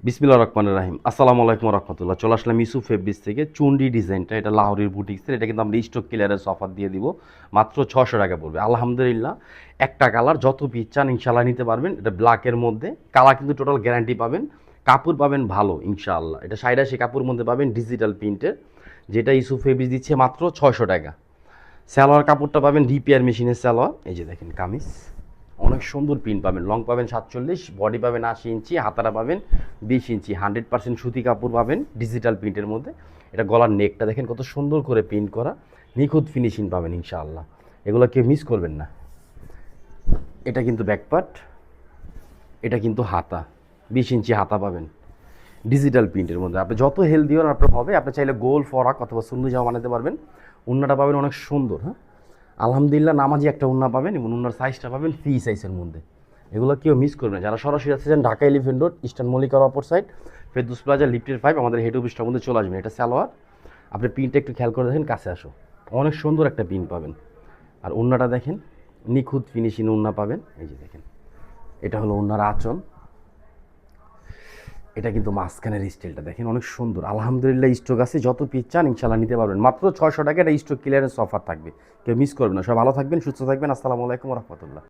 বিসমিল্লাহির রহমানির রহিম। আসসালামু আলাইকুম রহমতুল্লাহ। চলে আসলাম ইউসুফ ফেব্রিক্স থেকে। চুন্ডি ডিজাইনটা এটা লাহোরের বুটিক্সের। এটা কিন্তু আমরা স্টক ক্লিয়ারেন্স অফার দিয়ে দিব, মাত্র 600 টাকা পড়বে। আলহামদুলিল্লাহ, একটা কালার যত পিস চান ইনশাল্লাহ নিতে পারবেন। এটা ব্ল্যাকের মধ্যে কালার কিন্তু টোটাল গ্যারান্টি পাবেন। কাপড় পাবেন ভালো ইনশাআল্লাহ। এটা সাইডে সে কাপড়ের মধ্যে পাবেন ডিজিটাল প্রিন্টের, যেটা ইউসুফ ফেব্রিক্স দিচ্ছে মাত্র 600 টাকা। সালোয়ার কাপড়টা পাবেন রিপেয়ার মেশিনের সালোয়ার। এই যে দেখেন কামিজ, অনেক সুন্দর প্রিন্ট পাবেন। লং পাবেন 47, বডি পাবেন 80 ইঞ্চি, হাতারা পাবেন 20 ইঞ্চি। 100% সুতি কাপড় পাবেন ডিজিটাল প্রিন্টের মধ্যে। এটা গলার নেকটা দেখেন কত সুন্দর করে প্রিন্ট করা, নিখুঁত ফিনিশিং পাবেন ইনশাআল্লাহ। এগুলো কেউ মিস করবেন না। এটা কিন্তু ব্যাকপার্ট, এটা কিন্তু হাতা, 20 ইঞ্চি হাতা পাবেন ডিজিটাল প্রিন্টের মধ্যে। আপনি যত হেলদি হন আপনার হবে। আপনি চাইলে গোল ফরাক অথবা সুন্নি জামা বানাতে পারবেন। উন্নাটা পাবেন অনেক সুন্দর। হ্যাঁ, আলহামদুলিল্লাহ নামাজি একটা উন্না পাবেন এবং উন্নার সাইজটা পাবেন ফ্রি সাইজের মধ্যে। এগুলো কেউ মিস করবে না। যারা সরাসরি আসছেন ঢাকা এলিফেন্ট রোড, ইস্টার্ন মল্লিকার অপর সাইড, ফেরদৌস প্লাজা, লিফটের 5, আমাদের হেড অফিসটার মধ্যে চলে আসবেন। এটা সালোয়ার, আপনি প্রিন্টটা একটু খেয়াল করে দেখেন, কাছে আসো, অনেক সুন্দর একটা প্রিন্ট পাবেন। আর উন্নাটা দেখেন, নিখুঁত ফিনিশিং উন্না পাবেন। এই যে দেখেন, এটা হলো উন্নার আঁচল। এটা কিন্তু মাঝখানের স্টাইলটা দেখেন অনেক সুন্দর। আলহামদুলিল্লাহ স্টক আছে, যত পিস চান ইনশাল্লাহ নিতে পারবেন। মাত্র 600 টাকা এটা স্টক ক্লিয়ারেন্স অফার থাকবে, কেউ মিস করবেন না। সব ভালো থাকবেন, সুস্থ থাকবেন। আসসালামু আলাইকুম রহমতুল্লাহ।